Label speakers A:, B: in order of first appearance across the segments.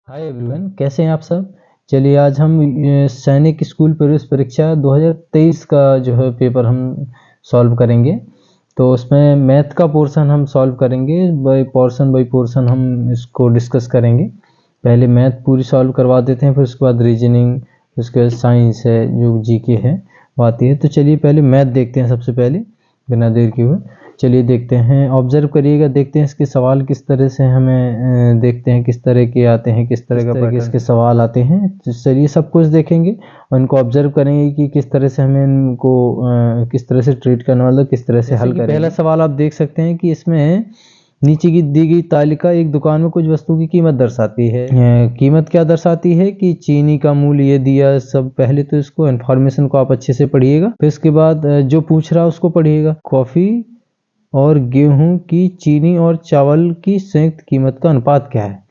A: Hi everyone, कैसे हैं आप सब। चलिए आज हम सैनिक स्कूल प्रवेश परीक्षा 2023 का जो है पेपर हम सॉल्व करेंगे। तो उसमें मैथ का पोर्शन हम सॉल्व करेंगे, बाय पोर्शन हम इसको डिस्कस करेंगे। पहले मैथ पूरी सॉल्व करवा देते हैं, फिर उसके बाद रीजनिंग, उसके बाद साइंस है, जो जीके है वो आती है। तो चलिए पहले मैथ देखते हैं सबसे पहले, बिना देर किए हुए। चलिए देखते हैं, ऑब्जर्व करिएगा, देखते हैं इसके सवाल किस तरह से हमें देखते हैं किस तरह के आते हैं, किस तरह के इसके सवाल आते हैं। तो चलिए सब कुछ देखेंगे और इनको ऑब्जर्व करेंगे कि किस तरह से हमें इनको किस तरह से ट्रीट करने वाला, किस तरह से हल करेंगे। पहला सवाल आप देख सकते हैं कि इसमें नीचे की दी गई तालिका एक दुकान में कुछ वस्तु की कीमत दर्शाती है। कीमत क्या दर्शाती है कि चीनी का मूल्य ये दिया सब। पहले तो इसको इन्फॉर्मेशन को आप अच्छे से पढ़िएगा, फिर इसके बाद जो पूछ रहा है उसको पढ़िएगा। कॉफी और गेहूं की चीनी और चावल की संयुक्त कीमत का अनुपात क्या है।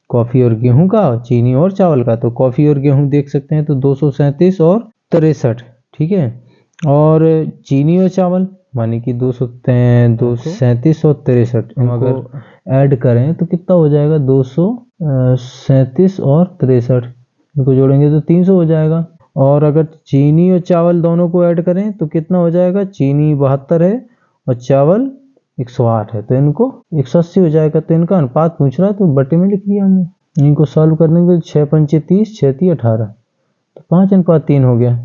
A: कॉफी और गेहूं का, चीनी और चावल का। तो कॉफी और गेहूं देख सकते हैं तो 237 और 63, ठीक है। और चीनी और चावल माने कि 237 और 63, हम अगर ऐड करें तो कितना हो जाएगा, 237 और 63, इनको जोड़ेंगे तो 300 हो जाएगा। और अगर चीनी और चावल दोनों को ऐड करें तो कितना हो जाएगा, चीनी 72 है और चावल 108 है, तो इनको 180 हो जाएगा। तो इनका अनुपात पूछ रहा है तो बटे में लिख दिया हमने। इनको सॉल्व करने के 6 पंचे 30, 6 3 18, तो 5:3 हो गया।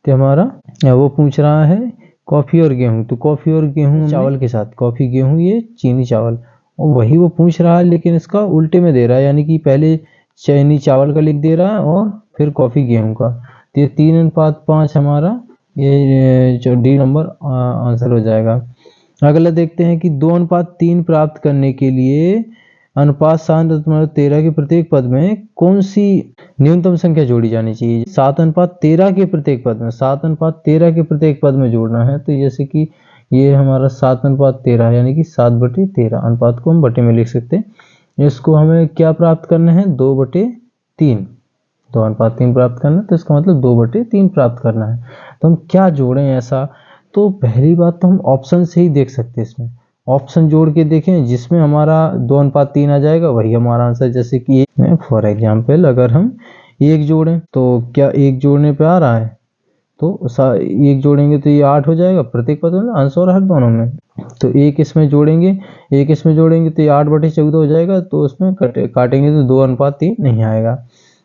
A: तो हमारा वो पूछ रहा है कॉफी और गेहूं, तो कॉफी और गेहूं चावल के साथ, कॉफी गेहूं ये चीनी चावल, और वही वो पूछ रहा है लेकिन इसका उल्टे में दे रहा है, यानी कि पहले चीनी चावल का लिख दे रहा है और फिर कॉफी गेहूं का। तो ये 3:5 हमारा ये जो डी नंबर आंसर हो जाएगा। अगला देखते हैं कि 2:3 प्राप्त करने के लिए अनुपात 7:13 के प्रत्येक पद में कौन सी न्यूनतम संख्या जोड़ी जानी चाहिए। 7:13 के प्रत्येक पद में, 7:13 के प्रत्येक पद में जोड़ना है। तो जैसे कि ये हमारा 7:13 यानी कि 7/13, अनुपात को हम बटे में लिख सकते हैं। इसको हमें क्या प्राप्त करना है, 2/3, 2:3 प्राप्त करना है, तो इसका मतलब 2/3 प्राप्त करना है। तो हम क्या जोड़ें ऐसा, तो पहली बात तो हम ऑप्शन से ही देख सकते हैं। इसमें ऑप्शन जोड़ के देखें, जिसमें हमारा 2:3 आ जाएगा वही हमारा आंसर। जैसे कि फॉर एग्जाम्पल अगर हम 1 जोड़ें तो क्या 1 जोड़ने पे आ रहा है, तो 1 जोड़ेंगे तो ये 8 हो जाएगा प्रत्येक पद में, अंश और हर दोनों में। तो 1 इसमें जोड़ेंगे, 1 इसमें जोड़ेंगे तो ये 8/14 हो जाएगा। तो उसमें काटेंगे तो 2:3 नहीं आएगा,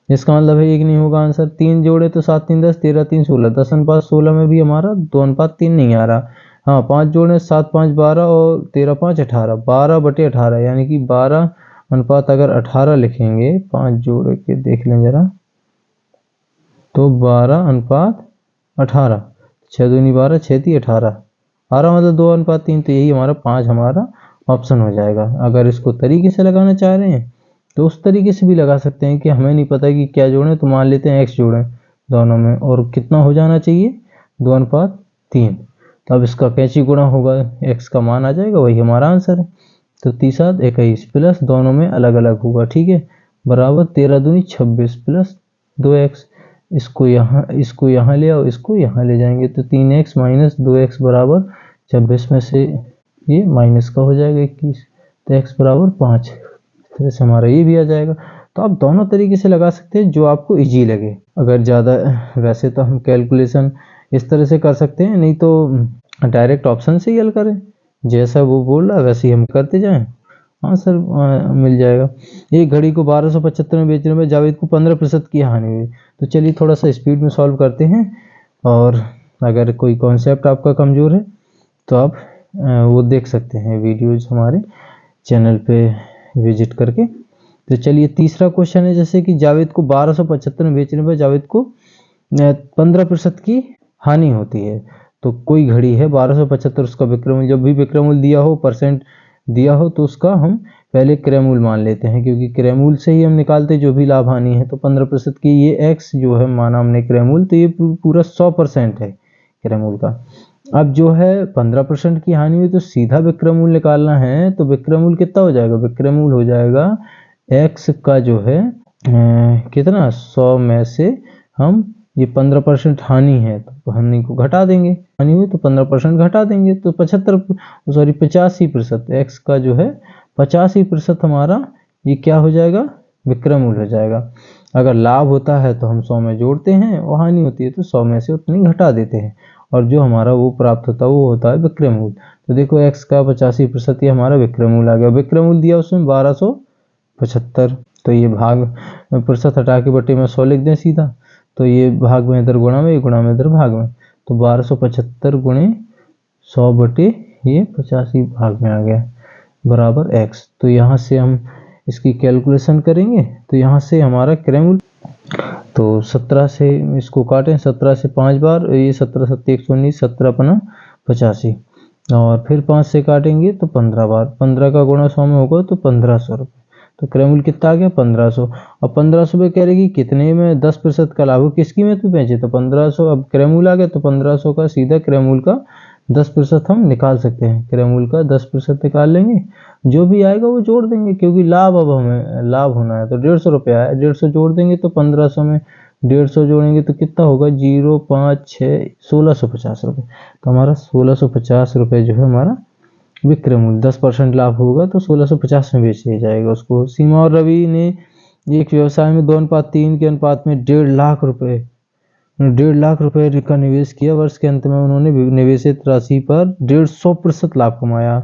A: इसका मतलब है 1 नहीं होगा आंसर। 3 जोड़े तो 7 3 10, 13 3 16, 10:16 में भी हमारा 2:3 नहीं आ रहा। हाँ, 5 जोड़े 7 5 12 और 13 5 18, 12/18, यानी कि 12 अगर 18 लिखेंगे, 5 जोड़ के देख लें जरा, तो 12:18, 6 दूनी 12, 6 3 18, 18 मतलब 2:3, तो यही हमारा 5 हमारा ऑप्शन हो जाएगा। अगर इसको तरीके से लगाना चाह रहे हैं तो उस तरीके से भी लगा सकते हैं कि हमें नहीं पता कि क्या जोड़ें, तो मान लेते हैं x जोड़ें दोनों में, और कितना हो जाना चाहिए, 2:3। तो अब इसका कैंची गुणा होगा, x का मान आ जाएगा, वही हमारा आंसर है। तो 30 7 21 प्लस दोनों में अलग अलग होगा, ठीक है, बराबर 13 दूनी 26 प्लस 2x। इसको यहाँ ले आओ, इसको यहाँ ले जाएंगे तो 3x माइनस 2x बराबर 26 में से ये माइनस का हो जाएगा 21, तो x बराबर 5। इस तरह से हमारा ये भी आ जाएगा। तो आप दोनों तरीके से लगा सकते हैं जो आपको इजी लगे। अगर ज़्यादा, वैसे तो हम कैलकुलेशन इस तरह से कर सकते हैं, नहीं तो डायरेक्ट ऑप्शन से ही हल करें, जैसा वो बोल रहा है वैसे ही हम करते जाएं, आंसर मिल जाएगा। एक घड़ी को 1275 में बेचने में जावेद को 15% की हानि हुई। तो चलिए थोड़ा सा स्पीड में सॉल्व करते हैं, और अगर कोई कॉन्सेप्ट आपका कमज़ोर है तो आप वो देख सकते हैं वीडियोज हमारे चैनल पे विजिट करके। तो चलिए तीसरा क्वेश्चन है, जैसे कि जावेद को 1275 में बेचने पर जावेद को 15% की हानि होती है। तो कोई घड़ी है 1275, उसका विक्रय मूल्य, जब भी विक्रय मूल्य दिया हो, परसेंट दिया हो, तो उसका हम पहले क्रय मूल्य मान लेते हैं, क्योंकि क्रय मूल्य से ही हम निकालते जो भी लाभ हानि है। तो 15% की ये x जो है माना हमने क्रय मूल्य, तो ये पूरा 100% है क्रय मूल्य का। अब जो है 15% की हानि हुई तो सीधा विक्रय मूल्य निकालना है, तो विक्रय मूल्य कितना हो जाएगा, विक्रय मूल्य हो जाएगा x का जो है कितना, 100 में से हम ये 15% हानि है तो हानि को घटा देंगे, हानि हुई तो 15% घटा देंगे, तो 85%, x का जो है 85% हमारा ये क्या हो जाएगा, विक्रमूल हो जाएगा। अगर लाभ होता है तो हम 100 में जोड़ते हैं और हानि होती है तो 100 में से उतनी घटा देते हैं, और जो हमारा वो प्राप्त होता है वो होता है विक्रमूल। तो देखो x का 85% ये हमारा विक्रमूल आ गया। विक्रमूल दिया उसमें 1275, तो ये भाग प्रतिशत हटा के बटे में 100 लिख दें सीधा, तो ये भाग में इधर गुणा में, ये गुणा में इधर भाग में, तो 1275 गुणे 100 बटे ये 85 भाग में आ गया बराबर x। तो यहाँ से हम इसकी कैलकुलेशन करेंगे तो यहाँ से हमारा क्रमूल, तो 17 से इसको काटें, 17 से 5 बार, ये 17 7 119, 17 अपना 85, और फिर 5 से काटेंगे तो 15 बार, 15 का गुणा 100 में होगा तो 1500 रुपये। तो क्रमूल कितना आ गया 1500। अब 1500 में कह रहे कि कितने में 10% का लाभ हो, किस कीमत में बेचे, तो 1500। अब क्रमूल आ गया तो 1500 का सीधा क्रमूल का 10% हम निकाल सकते हैं। क्रमूल का 10% निकाल लेंगे, जो भी आएगा वो जोड़ देंगे, क्योंकि लाभ अब हमें लाभ होना है तो 150 रुपया है, 150 जोड़ देंगे तो 1500 में 150 जोड़ेंगे तो कितना होगा 0 5 6 1650 रुपये। तो हमारा 1650 रुपये जो है हमारा विक्रमूल। 10% लाभ होगा तो 1650 में बेच दिया जाएगा उसको। सीमा और रवि ने एक व्यवसाय में 2:3 के अनुपात में 1.5 लाख रुपए का निवेश किया। वर्ष के अंत में उन्होंने निवेशित राशि पर 150% लाभ कमाया।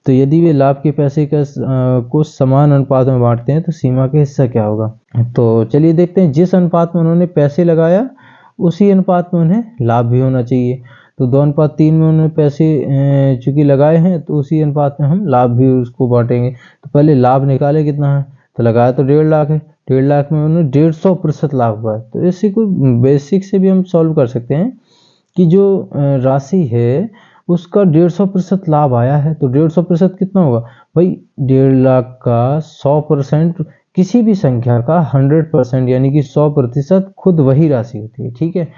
A: तो यदि वे लाभ के पैसे को समान अनुपात में बांटते हैं तो सीमा का हिस्सा क्या होगा। तो चलिए देखते हैं, जिस अनुपात में उन्होंने पैसे लगाया उसी अनुपात में उन्हें लाभ भी होना चाहिए। तो 2:3 में उन्होंने पैसे चूंकि लगाए हैं तो उसी अनुपात में हम लाभ भी उसको बांटेंगे। तो पहले लाभ निकाले कितना है, तो लगाया तो 1.5 लाख है, 1.5 लाख में उन्हें 150% लाभ हुआ है। तो इसी को बेसिक से भी हम सॉल्व कर सकते हैं कि जो राशि है उसका 150% लाभ आया है, तो 150% कितना होगा भाई, 1.5 लाख का 100% किसी भी संख्या का 100% यानी कि 100% खुद वही राशि होती है, ठीक है।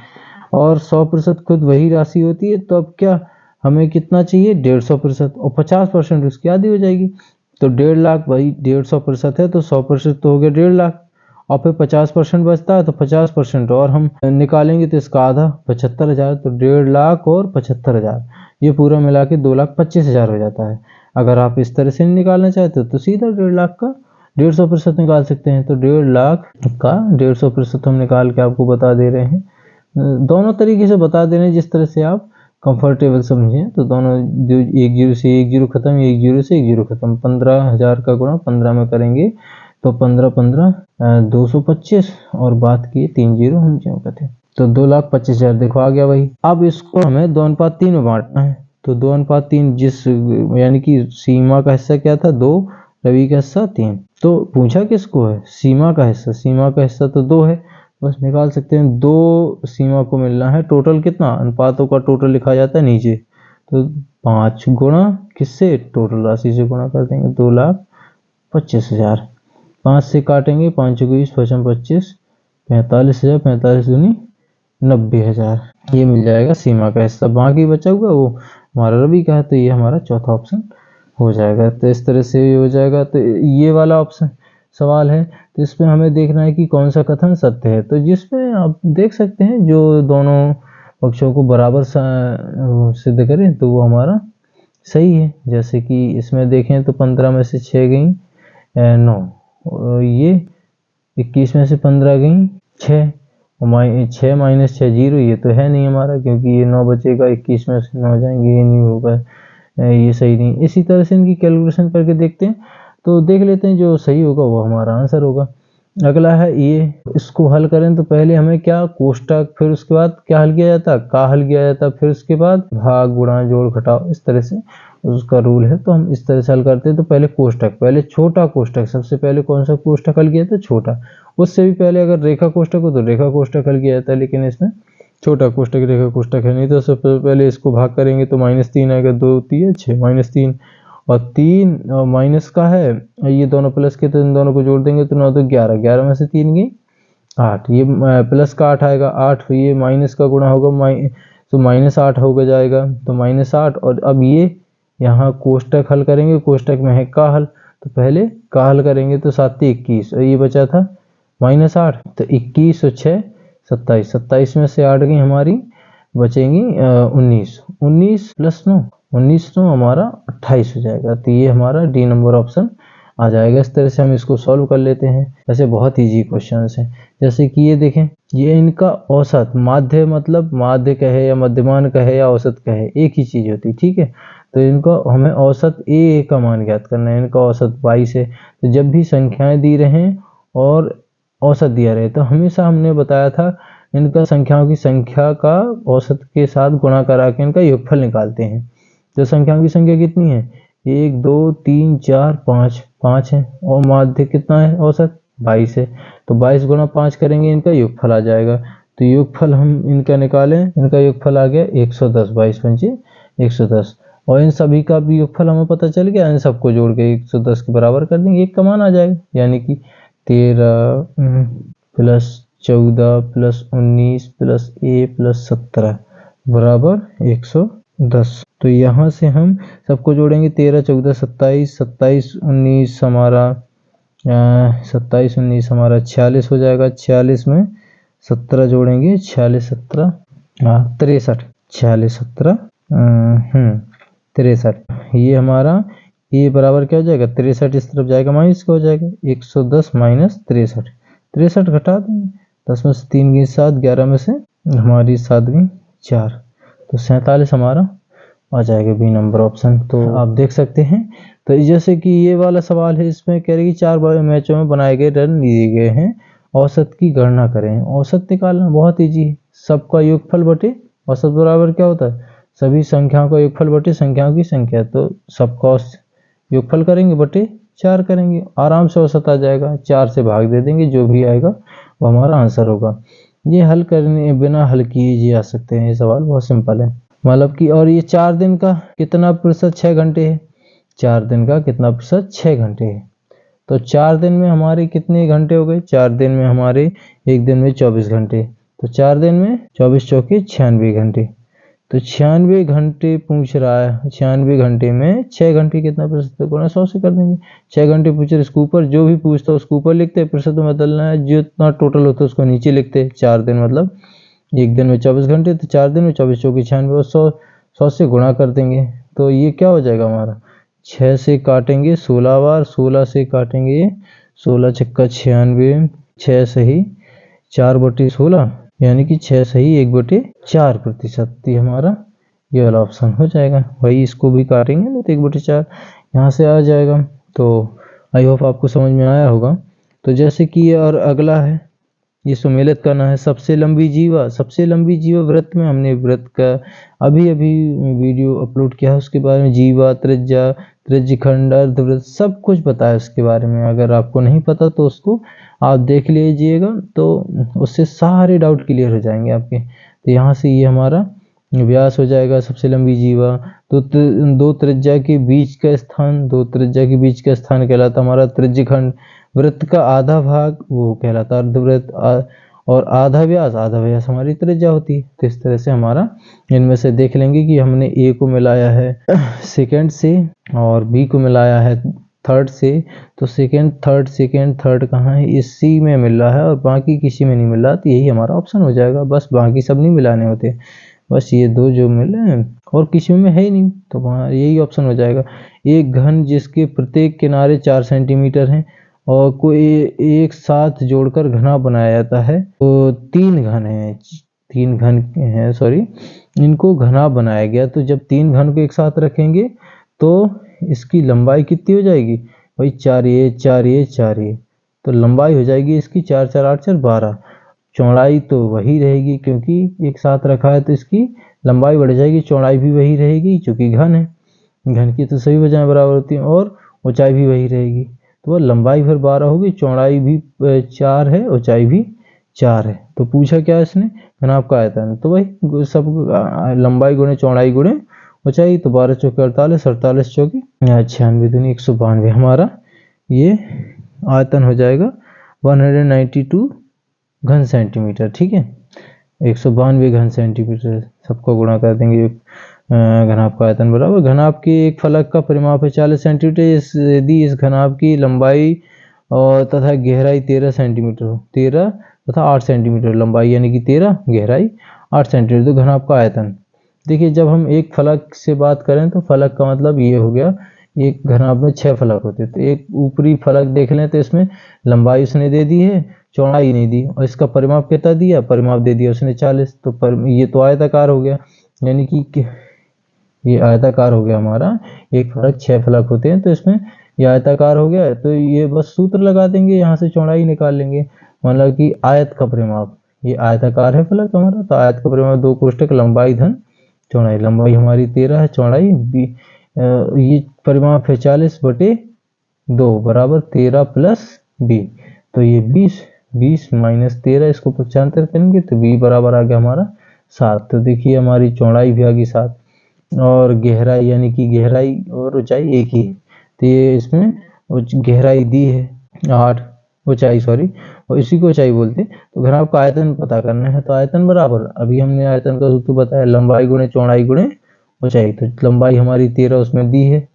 A: और 100% खुद वही राशि होती है, तो अब क्या हमें कितना चाहिए 150%, और 50% उसकी आधी हो जाएगी। तो 1.5 लाख भाई 150% है तो 100% तो हो गया 1.5 लाख, और फिर 50% बचता है तो 50% और हम निकालेंगे तो इसका आधा 75,000। तो 1.5 लाख और 75,000 ये पूरा मिला के 2,25,000 हो जाता है। अगर आप इस तरह से निकालना चाहते हो तो सीधा 1.5 लाख का 150% निकाल सकते हैं। तो 1.5 लाख का 150% हम निकाल के आपको बता दे रहे हैं, दोनों तरीके से बता दे रहे हैं जिस तरह से आप कंफर्टेबल समझें। तो दोनों, जो 1 0 से 1 0 खत्म, 1 0 से 1 0 खत्म, 15,000 का गुणा 15 में करेंगे तो 15 15 225, और बात की 3 0 हम क्यों कहते हैं, तो 2,25,000 देखो आ गया भाई। अब इसको हमें 2:3 में बांटना है, तो 2:3 जिस यानी कि सीमा का हिस्सा क्या था 2, रवि का हिस्सा 3। तो पूछा किसको है, सीमा का हिस्सा, सीमा का हिस्सा तो 2 है, बस निकाल सकते हैं। 2 सीमा को मिलना है, टोटल कितना, अनुपातों का टोटल लिखा जाता है नीचे, तो 5 गुणा किससे, टोटल राशि से गुणा कर देंगे 2,25,000। 5 से काटेंगे, 5 को 20 5 25, 45,000, 45 दूनी 90,000, ये मिल जाएगा सीमा का हिस्सा। बाकी बचा हुआ वो हमारा रवि का है, तो ये हमारा चौथा ऑप्शन हो जाएगा। तो इस तरह से हो जाएगा। तो ये वाला ऑप्शन सवाल है, तो इसमें हमें देखना है कि कौन सा कथन सत्य है। तो जिसमें आप देख सकते हैं जो दोनों पक्षों को बराबर सिद्ध करें तो वो हमारा सही है। जैसे कि इसमें देखें तो 15 में से 6 गई 9, ये 21 में से 15 गई 6, 6 - 6 0, ये तो है नहीं हमारा, क्योंकि ये 9 बचेगा, 21 में से 9 जाएंगे, ये नहीं होगा, ये सही नहीं। इसी तरह से इनकी कैलकुलेशन करके देखते हैं, तो देख लेते हैं जो सही होगा वो हमारा आंसर होगा। अगला है ये, इसको हल करें तो पहले हमें क्या कोष्टक, फिर उसके बाद क्या हल किया जाता, का हल किया जाता, फिर उसके बाद भाग गुणा जोड़ घटाओ, इस तरह से उसका रूल है। तो हम इस तरह से हल करते हैं। तो पहले कोष्टक, पहले छोटा कोष्टक, सबसे पहले कौन सा कोष्टक हल किया था, छोटा। उससे भी पहले अगर रेखा कोष्टक हो तो रेखा कोष्टक हल किया जाता है, लेकिन इसमें छोटा कोष्टक रेखा कोष्टक है नहीं। तो सबसे पहले इसको भाग करेंगे तो -3 आएगा, 2 3 6 -3, और 3 माइनस का है, ये दोनों प्लस के, तो इन दोनों को जोड़ देंगे तो 9 तो 11, 11 में से 3 गई 8, ये प्लस का 8 आएगा, 8 ये माइनस का गुणा होगा, तो -8 होगा जाएगा, तो -8। और अब ये यहाँ कोष्टक हल करेंगे, कोष्टक में है का हल, तो पहले का हल करेंगे तो 7 21, और ये बचा था -8, तो 21 और 6 27, 27 में से 8 गई हमारी, बचेंगी 19, 19 + 9, 19 9 हमारा 28 हो जाएगा। तो ये हमारा डी नंबर ऑप्शन आ जाएगा। इस तरह से हम इसको सॉल्व कर लेते हैं। वैसे बहुत ईजी क्वेश्चन हैं। जैसे कि ये देखें, ये इनका औसत, माध्य मतलब माध्य कहे या मध्यमान कहे या औसत कहे, एक ही चीज होती है, ठीक है। तो इनको हमें औसत ए का मान ज्ञात करना है। इनका औसत 22 है। तो जब भी संख्याएं दी रहे और औसत दिया रहे तो हमेशा हमने बताया था इनका संख्याओं की संख्या का औसत के साथ गुणा करा के इनका योगफल निकालते हैं। तो संख्याओं की संख्या कितनी है, 1 2 3 4 5, 5 है, और माध्य कितना है, औसत 22 है। तो 22 गुणा 5 करेंगे, इनका योगफल आ जाएगा। तो योगफल हम इनका निकालें, इनका योगफल आ गया 110, 22 पंचे 110। और इन सभी का भी योगफल हमें पता चल गया, इन सबको जोड़ के 110 के बराबर कर देंगे, एक का मान आ जाएगा। यानी कि 13 प्लस 14 प्लस 19 प्लस ए प्लस 17 बराबर 110। तो यहाँ से हम सबको जोड़ेंगे, 13 14 27, 27 19 हमारा 27 19 हमारा 46 हो जाएगा। 46 में 17 जोड़ेंगे, 46 17 63, 46 17 63। ये हमारा ये बराबर क्या हो जाएगा, 63 इस तरफ जाएगा माइनस का हो जाएगा, 110 माइनस 63, 63 घटा देंगे, 10 में से 3 गई 7, 11 में से हमारी 7 गई 4, तो 47 हमारा आ जाएगा बी नंबर ऑप्शन। तो आप देख सकते हैं। तो जैसे कि ये वाला सवाल है, इसमें कह रही है 4 मैचों में बनाए गए रन दिए गए हैं, औसत की गणना करें। औसत निकालना बहुत ईजी है, सबका योगफल बटे औसत बराबर क्या होता है, सभी संख्याओं का योगफल बटे संख्याओं की संख्या। तो सबका योगफल करेंगे बटे 4 करेंगे, आराम से औसत आ जाएगा। 4 से भाग दे देंगे, जो भी आएगा वो हमारा आंसर होगा। ये हल करने बिना हल किए जी आ सकते हैं, ये सवाल बहुत सिंपल है। मतलब कि और ये 4 दिन का कितना प्रतिशत 6 घंटे है, 4 दिन का कितना प्रतिशत 6 घंटे है। तो 4 दिन में हमारे कितने घंटे हो गए, 4 दिन में हमारे एक दिन में 24 घंटे, तो 4 दिन में 24 चौके 96 घंटे। तो 96 घंटे पूछ रहा है, 96 घंटे में 6 घंटे कितना प्रतिशत, गुणा 100 से कर देंगे। 6 घंटे पूछ रहे, इसके ऊपर जो भी पूछता है उसके ऊपर लिखते, प्रतिशत में बदलना है, जितना टोटल होता है उसको नीचे लिखते। 4 दिन मतलब एक दिन में 24 घंटे, तो 4 दिन में 24 चौके 96 और 100 से गुणा कर देंगे। तो ये क्या हो जाएगा हमारा, 6 से काटेंगे 16 बार, 16 से काटेंगे 16 छक्का 96, 6 सही 4/16, यानी कि 6 सही 1/4 प्रतिशत। ये हमारा ये वाला ऑप्शन हो जाएगा। वही इसको भी काटेंगे ना तो 1/4 यहाँ से आ जाएगा। तो आई होप आपको समझ में आया होगा। तो जैसे कि और अगला है, ये सुमेलित करना है सबसे लंबी जीवा। सबसे लंबी जीवा वृत्त में हमने वृत्त का अभी वीडियो अपलोड किया है, उसके बारे में जीवा, त्रिज्या, त्रिज्यखंड, अर्धवृत्त सब कुछ बताया उसके बारे में। अगर आपको नहीं पता तो उसको आप देख लीजिएगा, तो उससे सारे डाउट क्लियर हो जाएंगे आपके। तो यहाँ से ये हमारा व्यास हो जाएगा सबसे लंबी जीवा। तो दो त्रिज्या के बीच का स्थान, दो त्रिज्या के बीच का स्थान कहलाता हमारा त्रिज्यखंड। वृत्त का आधा भाग वो कहलाता अर्धवृत्त, और आधा व्यास हमारी त्रिज्या होती है। तो इस तरह से हमारा इनमें से देख लेंगे कि हमने ए को मिलाया है सेकंड से और बी को मिलाया है थर्ड से। तो सेकंड थर्ड कहाँ है, इसी में मिल रहा है और बाकी किसी में नहीं मिल रहा, तो यही हमारा ऑप्शन हो जाएगा। बस बाकी सब नहीं मिलाने होते, बस ये दो जो मिले हैं और किसी में है ही नहीं, तो वहाँ यही ऑप्शन हो जाएगा। एक घन जिसके प्रत्येक किनारे 4 सेंटीमीटर हैं और कोई एक साथ जोड़कर घना बनाया जाता है, तो 3 घन हैं सॉरी, इनको घना बनाया गया। तो जब 3 घन को एक साथ रखेंगे तो इसकी लंबाई कितनी हो जाएगी, वही 4 तो लंबाई हो जाएगी इसकी 4 4 8 4 12। चौड़ाई तो वही रहेगी क्योंकि एक साथ रखा है, तो इसकी लंबाई बढ़ जाएगी, चौड़ाई भी वही रहेगी क्योंकि घन है। घन की तो सभी वजहें बराबर होती हैं और ऊंचाई भी वही रहेगी। तो वह लंबाई फिर 12 होगी, चौड़ाई भी 4 है, ऊंचाई भी 4 है। तो पूछा क्या इसने, घनाभ का आयतन, तो वही सब लंबाई गुणे चौड़ाई गुणे ऊंचाई, तो 12 चौके 48, 48 चौके 96 दूनी 192 हमारा ये आयतन हो जाएगा 192 घन सेंटीमीटर। ठीक है, 192 घन सेंटीमीटर, सबको गुणा कर देंगे। घनाभ का आयतन बराबर घनाभ के एक फलक का परिमाप है 40 सेंटीमीटर। यदि इस घनाभ की लंबाई और तथा गहराई 13 सेंटीमीटर हो, 13 तथा 8 सेंटीमीटर लंबाई, यानी कि 13 गहराई 8 सेंटीमीटर, तो घनाभ का आयतन। देखिए जब हम एक फलक से बात करें तो फलक का मतलब ये हो गया एक घनाभ में 6 फलक होते हैं, तो एक ऊपरी फलक देख लें तो इसमें लंबाई उसने दे दी है, चौड़ाई नहीं दी, और इसका परिमाप कितना दिया, परिमाप दे दिया उसने 40। तो ये तो आयताकार हो गया, यानी कि ये आयताकार हो गया हमारा। एक फलक 6 फलक होते हैं, तो इसमें ये आयताकार हो गया। तो ये बस सूत्र लगा देंगे, यहाँ से चौड़ाई निकाल लेंगे। मतलब कि आयत का परिमाप, ये आयताकार है फलक हमारा, तो आयत का परिमाप 2 कोष्टक लंबाई धन चौड़ाई। लंबाई हमारी 13 है, चौड़ाई ये परिमाप है 40/2 बराबर 13 प्लस बी। तो ये 20 माइनस 13, इसको 75 करेंगे तो बी बराबर आ गया हमारा 7। तो देखिए हमारी चौड़ाई भी आ गई 7, और गहराई यानी कि गहराई और ऊंचाई एक ही है, तो ये इसमें गहराई दी है 8, ऊंचाई सॉरी, और इसी को ऊंचाई बोलते हैं। तो घनाभ का आयतन पता करना है, तो आयतन बराबर, अभी हमने आयतन का सूत्र बताया, लंबाई गुणे चौड़ाई गुणे ऊंचाई। तो लंबाई हमारी 13 उसमें दी है,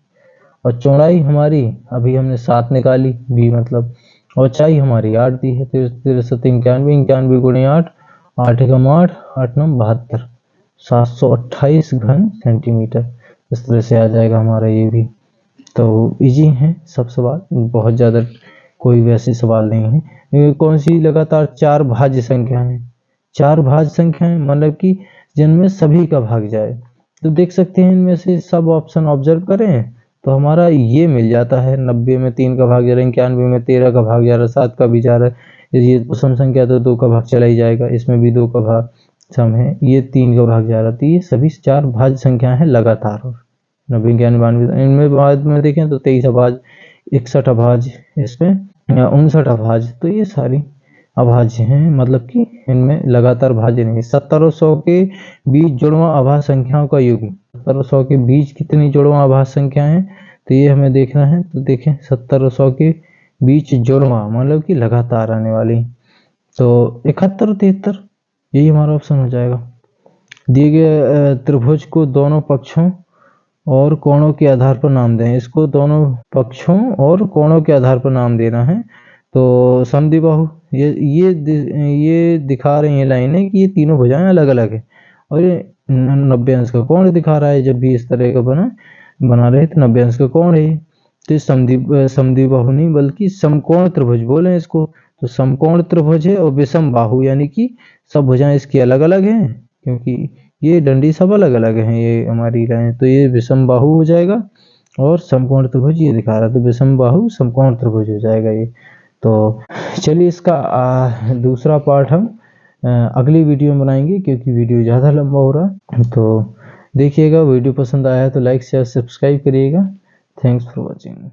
A: और चौड़ाई हमारी अभी हमने 7 निकाली, बी मतलब, और ऊंचाई हमारी 8 दी है। तो 93 91 गुणे 8, 8 एकम 8, 8 9 72, 728 घन सेंटीमीटर। इस तरह से आ जाएगा हमारा ये भी। तो इजी है सब सवाल, बहुत ज़्यादा कोई वैसे सवाल नहीं है। ये कौन सी लगातार 4 भाज्य संख्याएं, 4 भाज्य संख्याएं मतलब कि जिनमें सभी का भाग जाए। तो देख सकते हैं इनमें से सब ऑप्शन ऑब्जर्व करें तो हमारा ये मिल जाता है। 90 में 3 का भाग जा रहा है, 91 में 13 का भाग जा रहा है, 7 का भी जा रहा है। ये तो सम संख्या तो 2 का भाग चला ही जाएगा, इसमें भी 2 का भाग सम है, ये 3 का भाग जा रहा है। तो ये सभी 4 भाज्य संख्या है लगातार। और 90 91 इनमें बाद में देखें तो 23 अभाज्य, 61 अभाज्य, इसमें 59 अभाज्य। तो ये सारी अभाज्य हैं, मतलब कि इनमें लगातार भाज्य नहीं। 70 और 100 के बीच जुड़वां अभाज्य संख्याओं का युग्म, 70 और 100 के बीच कितनी जुड़वां अभाज्य संख्या है, तो ये हमें देखना है। तो देखें 70 और 100 के बीच जुड़वां मतलब कि लगातार आने वाली, तो 71 और 73, यही हमारा ऑप्शन हो जाएगा। दिए गए त्रिभुज को दोनों पक्षों और कोणों के आधार पर नाम दें। इसको दोनों पक्षों और कोणों के आधार पर नाम देना है। तो समद्विबाहु, ये दिखा रही है लाइनें कि ये तीनों भुजाएं अलग अलग है, और ये 90 अंश का कोण दिखा रहा है। जब भी इस तरह का बना रहे तो 90 अंश का कोण है। तो समद्विबाहु नहीं बल्कि समकोण त्रिभुज बोले इसको। तो समकोण त्रिभुज है, और विषम बाहु यानी कि सब भुजाएं इसकी अलग अलग हैं, क्योंकि ये डंडी सब अलग अलग हैं ये हमारी लाइन। तो ये विषम बाहु हो जाएगा, और समकोण त्रिभुज ये दिखा रहा है, तो विषम बाहु समकोण त्रिभुज हो जाएगा ये। तो चलिए इसका दूसरा पार्ट हम अगली वीडियो में बनाएंगे, क्योंकि वीडियो ज़्यादा लंबा हो रहा है। तो देखिएगा, वीडियो पसंद आया है तो लाइक शेयर सब्सक्राइब करिएगा। Thanks for watching.